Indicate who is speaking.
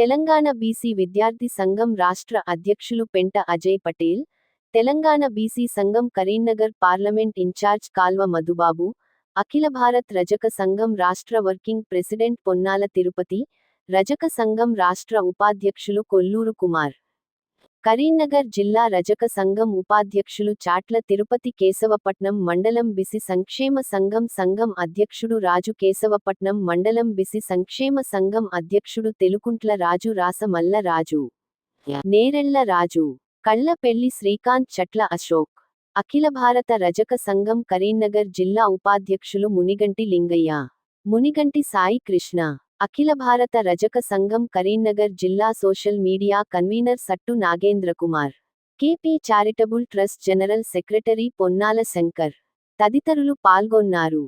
Speaker 1: Telangana BC విద్యార్థి సంఘం రాష్ట్ర అధ్యక్షులు పెంట అజయ్ పటేల్, తెలంగాణ బీసీ సంఘం కరీంనగర్ పార్లమెంట్ ఇన్ఛార్జ్ కాల్వ మధుబాబు, అఖిల భారత్ రజక సంఘం రాష్ట్ర వర్కింగ్ ప్రెసిడెంట్ పొన్నాల తిరుపతి, రజక సంఘం రాష్ట్ర ఉపాధ్యక్షులు కొల్లూరు కుమార్, కరీంనగర్ జిల్లా రజక సంఘం ఉపాధ్యక్షులు చాట్ల తిరుపతి, కేశవపట్నం మండలం బిసి సంక్షేమ సంఘం అధ్యక్షుడు రాజు, కేశవపట్నం మండలం బిసి సంక్షేమ సంఘం అధ్యక్షుడు తెలుకుంట్ల రాజు, రాసమల్ల రాజు, నేరెళ్ల రాజు, కళ్లపెల్లి శ్రీకాంత్, చట్ల అశోక్, అఖిల భారత రజక సంఘం కరీంనగర్ జిల్లా ఉపాధ్యక్షులు మునిగంటి లింగయ్య, మునిగంటి సాయి కృష్ణ, అఖిల భారత రజక సంఘం కరీంనగర్ జిల్లా social media convener Sattu Nagendrakumar, KP charitable trust general secretary Ponnala Shankar తదితరులు పాల్గొన్నారు.